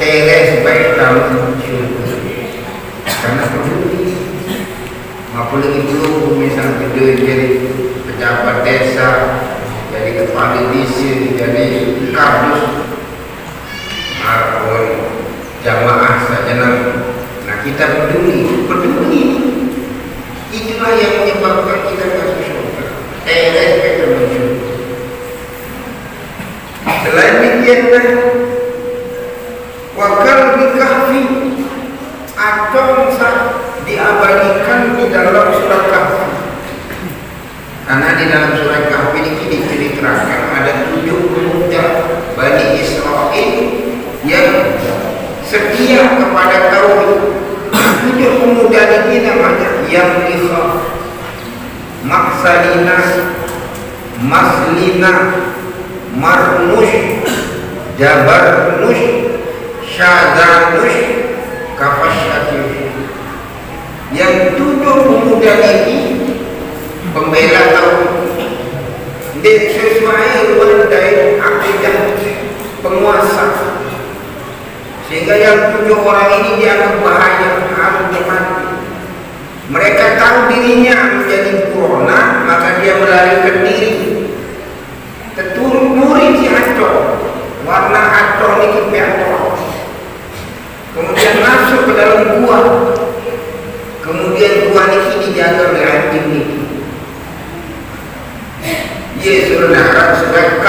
[SPEAKER 1] teres baik dalam syurga. Karena peduli. Apalagi dulu misalnya jadi pejabat desa, jadi kepala desa, jadi kardus, jamaah saja. Nah kita peduli. Itulah yang menyebabkan kita masuk surga. Kita masuk. Selain demikian, wakal bikahfi atau diabadikan di dalam surat Kahfi. Karena di dalam surat Kahfi ini diceritakan ada 7 pemuda Bani Israel yang setia kepada tauhid. 7 pemuda ini namanya Yamliha, Maksalina, Maslina, Marnush, Jabarnush, Syadanush, Kafasyatif. Yang 7 pemuda ini pembela tauhid dan sesuai dari akidah penguasa, sehingga yang 7 orang ini dianggap bahaya, harus mati. Mereka tahu dirinya menjadi buronan, maka dia melarikan diri. Terturun si acor, warna acor ini peacor. Kemudian masuk ke dalam gua. Kemudian gua ini dijaga oleh anjing ini. Yesus Arab sebagai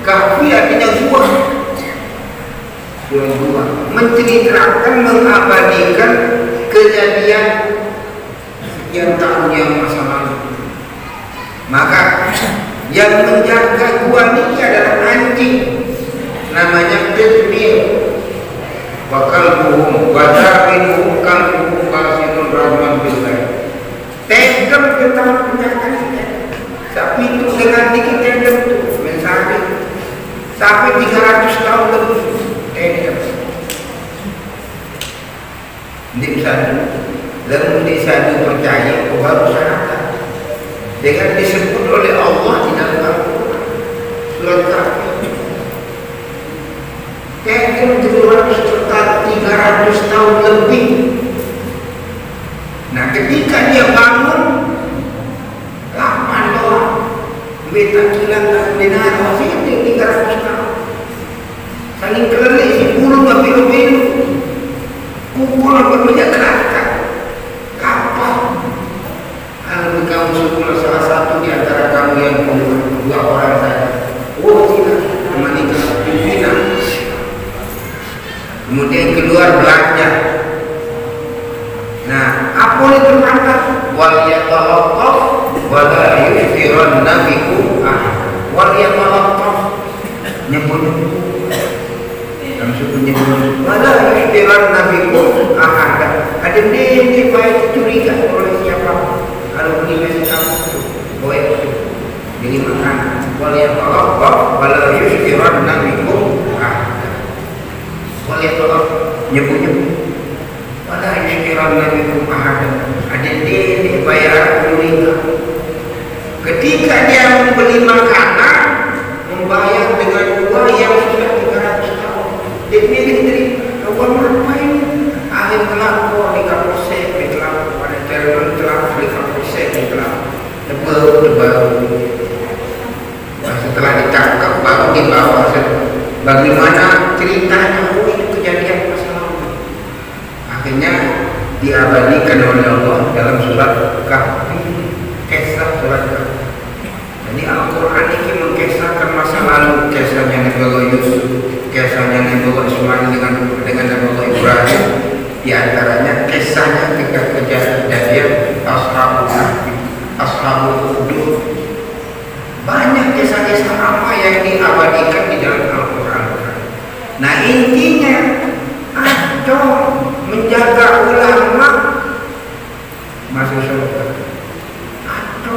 [SPEAKER 1] kahfi artinya gua. Gua menceritakan, mengabadikan kejadian yang tahun yang masa lalu. Maka yang menjaga gua ini adalah anjing, namanya Qitmir. Bakal buhum, wadabinuhum kalbuhum basinun rahman billah. Tegem kita menjaga sapi itu dengan dikit tegem itu mensari sampai 300 tahun lebih tegem. Di sana, lalu di sana percaya baru syahadat dengan disebut oleh Allah di dalam Al-Quran surat Kahfi. Tegem 300 tahun lebih. Nah ketika dia bangun 8 orang beta kilang dengan masih 300 tahun saling kelelih si bulu ngapilu-pilu pukul berminyak kelakar kapal. Kalau kamu sekolah salah satu di antara kamu yang keluar 2 orang saja, tidak menikah pimpinan. Kemudian keluar belanja. Nah, apa itu kata? Wal yatalaqqaf wa la yufiranna bikum ahad. Wal yatalaqqaf nyebut dalam suku nyebut wa la yufiranna bikum ahad. Ada dia baik curiga oleh siapa. Kalau beli nasi kamu boleh jadi makan. Wal yatalaqqaf wa la yufiranna bikum ahad. Oleh Allah nyebut-nyebut wala yushkiranna bikum ahadan. Ada dia bayar mereka. Ketika dia membeli makanan, membayar dengan uang yang sudah 300 tahun, dia milih dari uang apa ini? Akhir kelapa di kapolsek, di kelapa pada teror kelapa di kapolsek, di kelapa tebal. Setelah ditangkap baru dibawa. Bagaimana ceritanya? Itu kejadian diabadikan oleh Allah dalam surat Kahfi, kisah surat Kahfi. Jadi Al-Quran ini mengkisahkan masa lalu, kisahnya Nabi Allah Yusuf, kisahnya Nabi Allah Ismail dengan Nabi Allah Ibrahim. Di antaranya kisahnya ketika kejadian Ashabul Kahfi, Ashabul Ukhdud. Banyak kisah-kisah apa yang diabadikan di dalam Al-Quran. Nah intinya, ayo menjaga ulama masuk surga. Ayo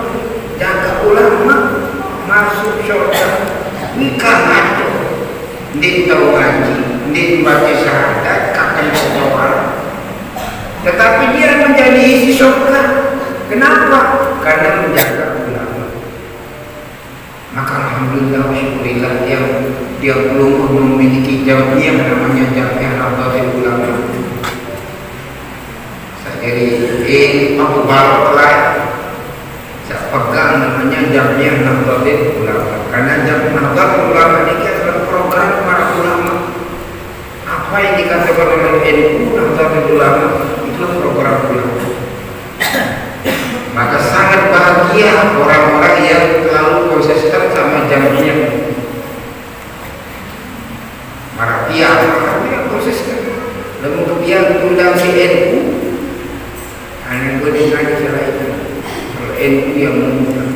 [SPEAKER 1] jaga ulama masuk surga. Nikah ayo, ndik tahu ngaji, ndik baca syahadat, kapan berdoa. Tetapi dia menjadi isi surga. Kenapa? Karena menjaga ulama. Maka alhamdulillah syukurillah dia belum memiliki jamiah namanya jamiah Nahdlatul Ulama. Jadi Abu Bakar saya pegang namanya jamiah Nahdlatul Ulama. Karena jamiah Nahdlatul Ulama ini adalah program para ulama. Apa yang dikatakan oleh NU Nahdlatul Ulama itu program ulama. Maka sangat bahagia orang-orang yang terlalu konsisten sama jamiah. Dia konsisten. Dan untuk dia undang si NU, hanya gue dengar salah itu. Kalau NU yang mengundang.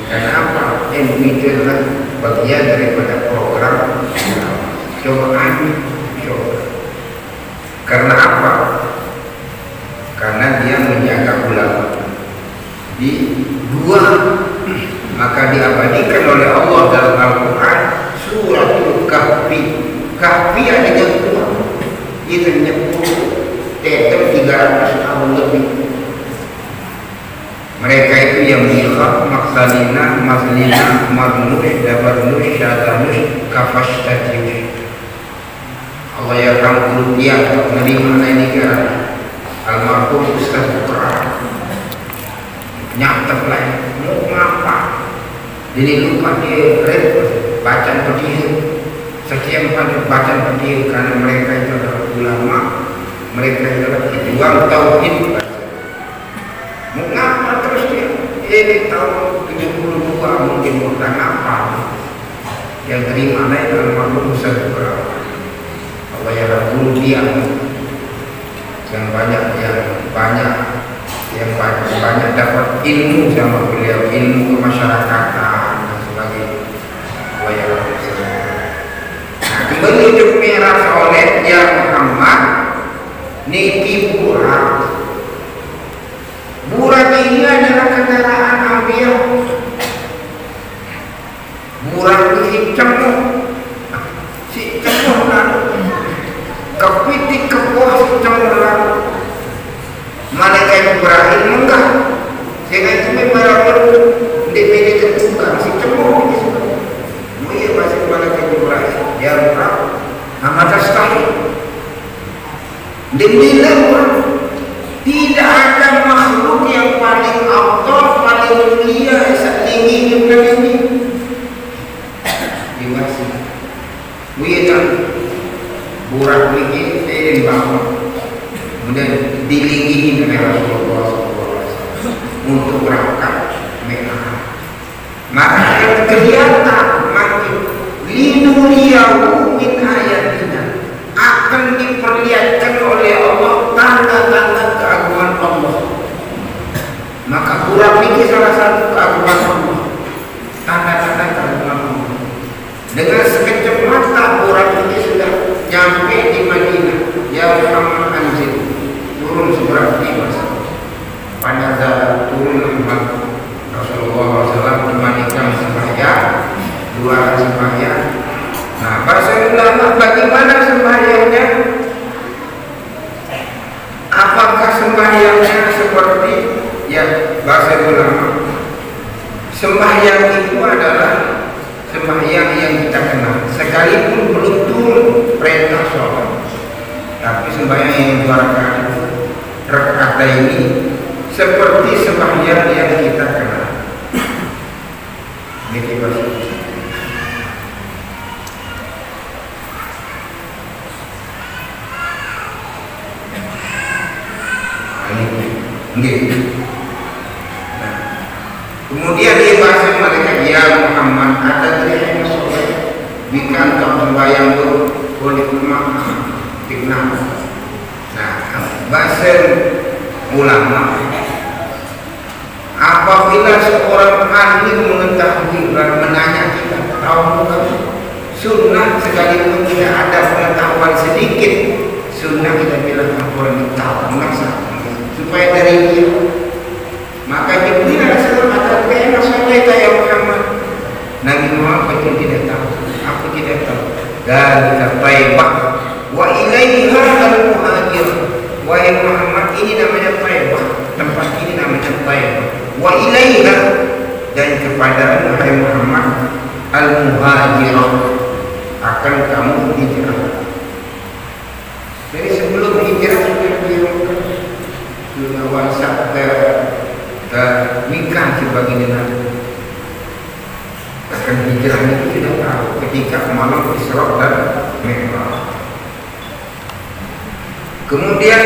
[SPEAKER 1] Karena apa? NU itu adalah bagian daripada program cobaan. Karena apa? Karena dia menjaga ulama. Di dua, maka diabadikan oleh Allah dalam Al-Quran suratul Kahfi. Kahfi adanya dua, itu menyebut tetap 300 tahun lebih. Mereka itu yang Mikhaf, Maksalina, Maslina, Marnush, Dabarnush, Syadanush, Kafashtatiush. Allah yarhamul dia menerima ini kan almarhum Ustaz Bukhara. Nyatap lah, mau ngapa? Jadi lupa dia repot bacaan berdiri. Sekian banyak bacaan berdiri karena mereka itu adalah ulama, mereka adalah pejuang tauhid. Mengapa terus dia? Ini tahun 72 mungkin bukan apa yang terima naik almarhum Ustaz Bukhara. Allah yarhamul dia yang banyak dapat ilmu sama beliau, ilmu kemasyarakatan dan sebagainya. Allah yarhamul. Kembali ke mi'raj oleh ya Muhammad niki burak. Burak ini adalah kendaraan ambil. Burak ini cemuh. Si cemuh lalu kepitik ke bawah si cemuh lalu. Malaikat Ibrahim enggak. Sehingga itu memang di media terbuka si cemuh ini. Dia masih malaikat Ibrahim. Ya Rabb, amat astagfir. Demikian tidak ada makhluk yang paling afdal, paling mulia setinggi dunia ini. Diwasi. Bukan burak bikin dari bawah, kemudian dilinggihin oleh Rasulullah SAW untuk berangkat Mekah. Maka yang kelihatan makin linuriyahu min ayatina, akan diperlihatkan oleh Allah tanda-tanda keagungan Allah. Maka burak ini salah satu keagungan Allah, tanda-tanda keagungan Allah. Dengan sekejap mata burak ini sudah nyampe di Madinah. Ya Muhammad anzil, turun seberapa mas. Pada saat turun Muhammad Rasulullah SAW dimandikan sembahyang, 2 hari sembahyang. Nah, bahasa ulama bagaimana sembahyangnya? Apakah sembahyangnya seperti ya bahasa ulama? Sembahyang itu adalah sembahyang yang kita kenal, sekalipun belum turun perintah sholat. Tapi sembahyang yang 2 rakaat ini seperti sembahyang yang kita kenal. Ini bahasa. Gitu. Nah, kemudian dia bahasa mereka, ya Muhammad, ada yang soleh bikan kau bayang boleh rumah fitnah. Nah, bahasa ulama, apabila seorang ahli mengetahui dan menanya kita, tahu bukan sunnah, sekalipun tidak ada pengetahuan sedikit, sunnah kita bilang orang tahu merasa supaya dari dia. Maka Jibril alaihissalam kata, "Kayaknya soleh ya Muhammad." Nabi Muhammad tidak tahu. Aku tidak tahu. Dan Taibah wa ilaiha al-muhajir. Wahai Muhammad, ini namanya Taibah. Tempat ini namanya Taibah. Wa ilaiha, dan kepada wahai Muhammad al-muhajirah, akan kamu hijrah. Jadi sebelum hijrah sudah WhatsApp ke nikah sebagai dengan akan hijrah itu tidak tahu ketika malam Isra dan Mi'raj. Kemudian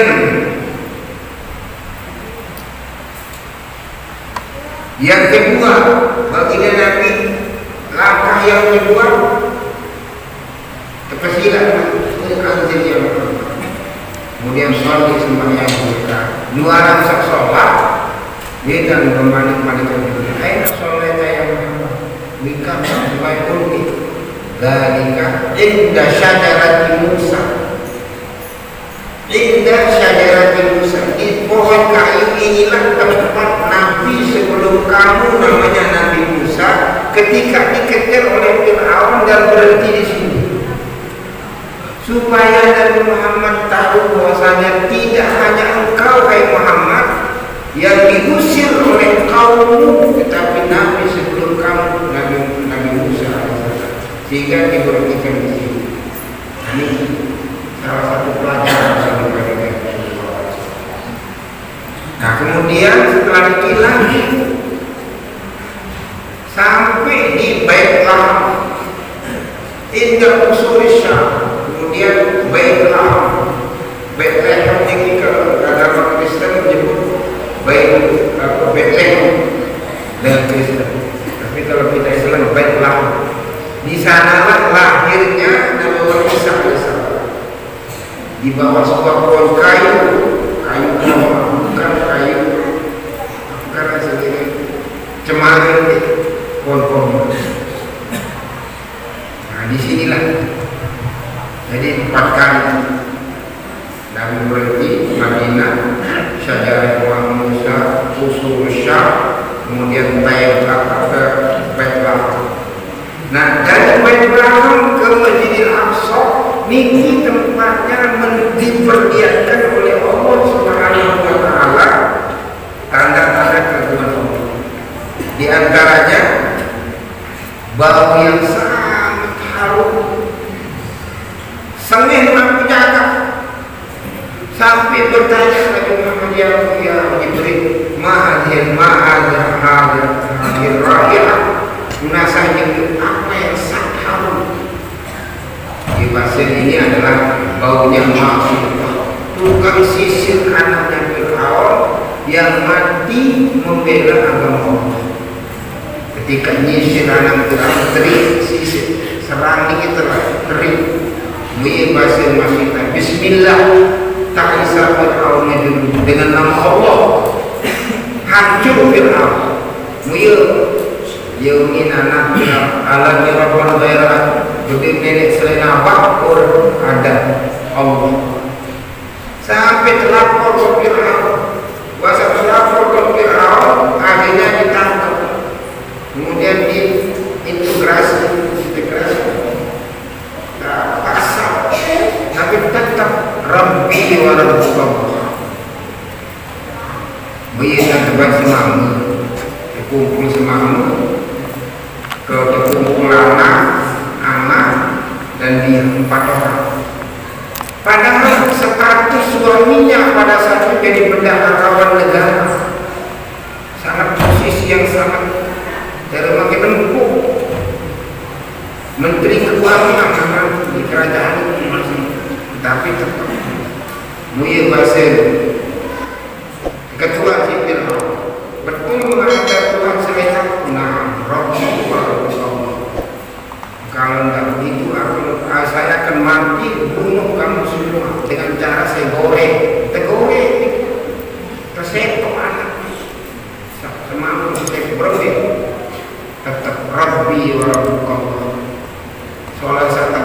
[SPEAKER 1] yang kedua, bagi Nabi langkah yang kedua kepersilan anjir yang kemudian sholat sembahyang kita 2 rakaat sholat dia dan membalik-balikkan diri. Ayo sholat yang nikah sampai ulti dalika inda syajarati Musa, inda syajarati Musa, di pohon kayu inilah tempat Nabi sebelum kamu, namanya Nabi Musa, ketika dikejar oleh Fir'aun dan berhenti di sini, supaya Nabi Muhammad tahu bahwasanya tidak hanya engkau hai Muhammad yang diusir oleh kaummu, tetapi Nabi sebelum kamu, Nabi Musa, sehingga diberhentikan di sini. Ini salah satu pelajaran dari Nabi. Nah, kemudian setelah dikilangi sampai di Baitlah indah usuri Syam, kemudian Baitlah ini kalau agama Kristen menyebut Bethlehem dan Kristen, tapi kalau kita Islam Baitlah. Di sanalah lahirnya Nabi Isa alaihissalam, di bawah sebuah pohon kayu bukan kayu karena sendiri cemara pohon. Nah, disinilah jadi 4 kali Nabi berhenti Madinah, Syajarah Musa, Usul Syam, kemudian Baitlah. Nah, dari Baitlah ke Masjidil Aqsa, ini tempatnya diperlihatkan oleh Allah Subhanahu wa taala tanda-tanda keagungan Allah. Di antaranya bau yang sangat harum, sengih lampu jaga, sampai bertanya Nabi Muhammad, ya Jibril, ma'adhin raihah, munasahnya apa yang sangat harum. Di pasir ini adalah baunya maksudnya tukang sisir anaknya Fir'aun yang mati membela agama Allah. Ketika nyisir anak Fir'aun, terik sisir serang dikit terik mu'in pasir masjidnya bismillah ta'isa Fir'aun, dengan nama Allah hancur Fir'aun. Mu'in yaumin anak ala rabbana ghaira, jadi nenek selain apa ada Allah. Sampai terlapor ke Fir'aun, wasa terlapor ke Fir'aun, akhirnya ditangkap, kemudian diintegrasi pasal, tapi tetap Rabbi wa Rabbukum. Biasa tempat semamu, kumpul semamu, ke kumpul anak dan dia 4 orang. Padahal status suaminya pada saat itu jadi bendaharawan negara, sangat posisi yang sangat dari makin empuk, menteri keuangan di kerajaan itu masih, tapi tetap Mu'in Basir ketua saya akan mati, bunuh kamu semua dengan cara saya goreng, tergoreng, tersetok anak, semampu saya berbeda, tetap Rabbi wa Rabbukallah. Soalnya saya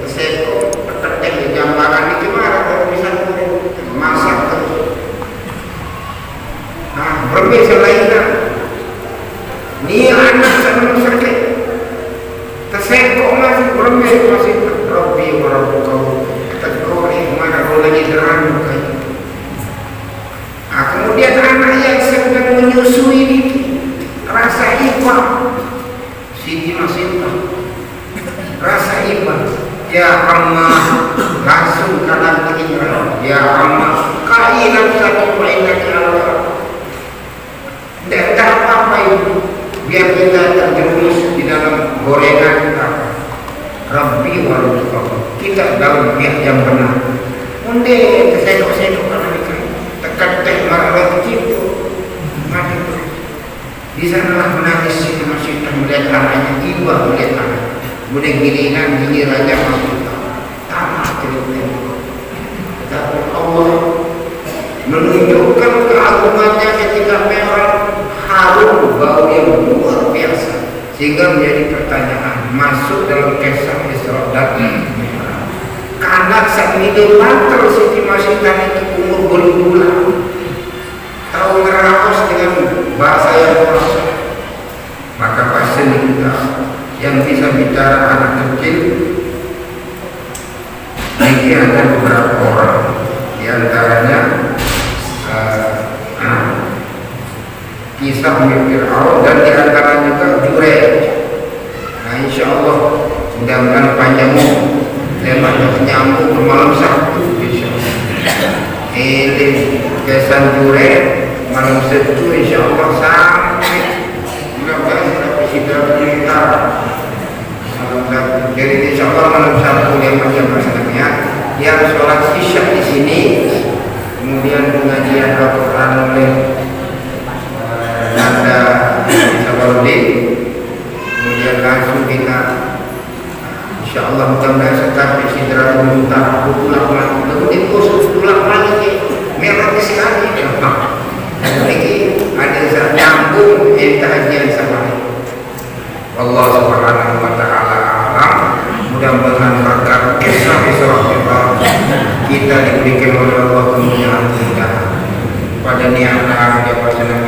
[SPEAKER 1] tersetok, tetap di jambaran ini gimana kalau bisa masak terus. Nah, berbeda selainnya, ini anak saya sakit. Tersetok masih berbeda masih Rabbi wa Rabbukallah. Tergoreng mana rolanya derang kayak. Nah, kemudian anak yang sedang menyusui ini rasa iba, Siti Masinta rasa iba, ya Allah langsung kanan ketinggalan, ya Allah kainan satu mainan Allah. Tidak apa-apa itu, biar kita terjerumus di dalam gorengan kita. Rabbi wa Rabbukallah, kita dalam pihak yang benar. Unde kesedok-sedok anak itu tekan marah itu mati terus. Di sanalah menangis Siti Masinta melihat anaknya, iba melihat anak. Kemudian gilirannya masuk tamat cerita. Tapi Allah menunjukkan keagungannya ketika memang harum bau yang luar biasa, sehingga menjadi pertanyaan masuk dalam kisah Isra dan Mi'raj. Karena saat ini mantel Siti Masinta itu umur berbulan, tahu ngeraos dengan bahasa yang prosa, maka pasti kita yang bisa bicara anak kecil ini ada beberapa orang, diantaranya kisah Fir'aun dan diantaranya juga Jurayj. Nah, insya Allah mudah-mudahan panjang lemahnya nyambung ke malam Sabtu. Insya Allah ini kisah Jurayj malam Sabtu insya Allah sampai mudah-mudahan kita cerita. Jadi insya Allah malam Sabtu yang macam masalahnya yang sholat isya di sini, kemudian pengajian Al-Quran oleh Nanda Sabarudin, kemudian langsung kita insya Allah mudah-mudahan setelah Sidratul Muntaha pulang lagi, kemudian pulang lagi merah sekali. Jadi ada nyambung kajian sama Allah Subhanahu wa Ta'ala alam. Mudah-mudahan pada kisah Isra kita diberikan oleh Allah kemuliaan pada niatan dia pasangan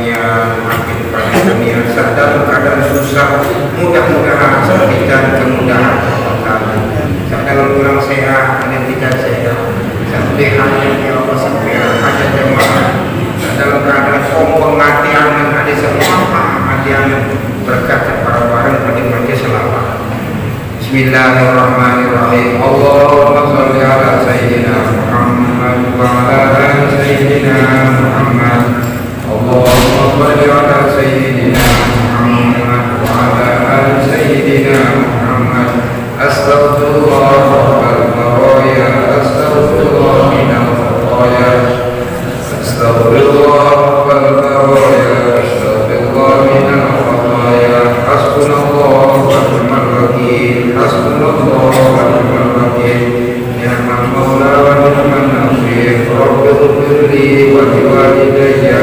[SPEAKER 1] makin pada dunia dalam keadaan susah, mudah-mudahan kita kemudahan saat dalam kurang sehat dan tidak sehat sampai hanya ya Allah sampai ada jemaah dalam keadaan pengadian ada semua hadiah berkat para barang pada majelis selawat. Bismillahirrahmanirrahim. Allahumma shalli ala sayyidina Muhammad wa ala ali sayyidina Muhammad. Allahumma shalli ala sayyidina Muhammad wa ala ali sayyidina Muhammad. Astaghfirullah rabbal baraya, astaghfirullah minal khataya, astaghfirullah rabbal baraya, astaghfirullah minal khataya. Hasbunallah wa ni'mal wakil, hasbunallah wa ni'mal wakil, ni'mal maula wa ni'mal nasir. Rabbi ighfirli wa liwalidayya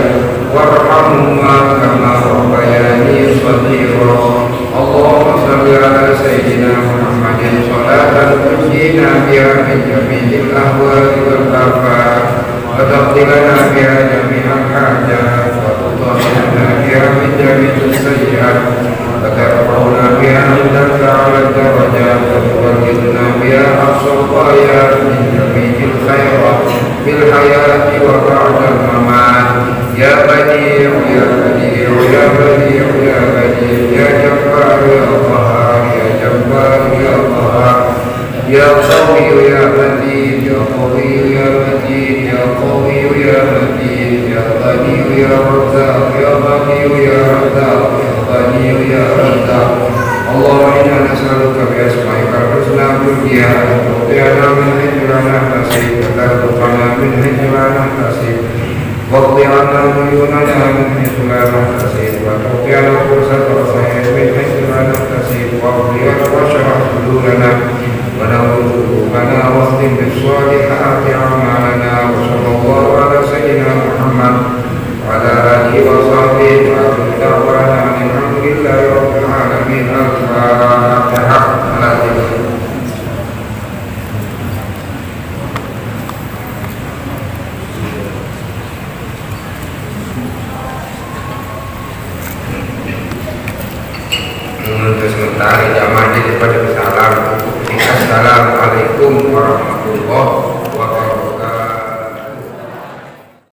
[SPEAKER 1] warhamhuma kama rabbayani shaghira. Allahumma shalli ala sayyidina Muhammadin sholatan tunjina biha min jami'il ahwali wal afat wa taqdi lana biha jami'al hajat wa tutahhirna biha min jami'is sayyi'at wa tarfa'una biha indaka 'ala darajat wa tuballighna biha aqsal ghayat min jami'il khairat fil hayati wa ba'dal mamat. Ya Badi'u ya Badi'u ya Badi'u ya Badi'u ya Jabbar ya Qahhar ya Jabbar ya Qahhar ya Qawiyyu ya Matin ya Qawiyyu ya Matin ya Qawiyyu ya Matin ya Ghaniyyu ya Razzaq ya Ghaniyyu ya Razzaq ya Ghaniyyu ya Razzaq. Allahumma inna nas'aluka bi asma'ikal husna dunya wa tu'tina min haythu la nahtasib wa tarzuqna min haythu la nahtasib waqdi 'anna duyunana min haythu la nahtasib wa tu'tina fursata khairin min haythu la nahtasib waqdi 'anna wa shrah sudurana wa nawwir قلوبنا واختم بالصالحات أعمالنا وصلى الله على سيدنا محمد وعلى آله وصحبه وآخر دعوانا الحمد لله رب العالمين. الفاتحة.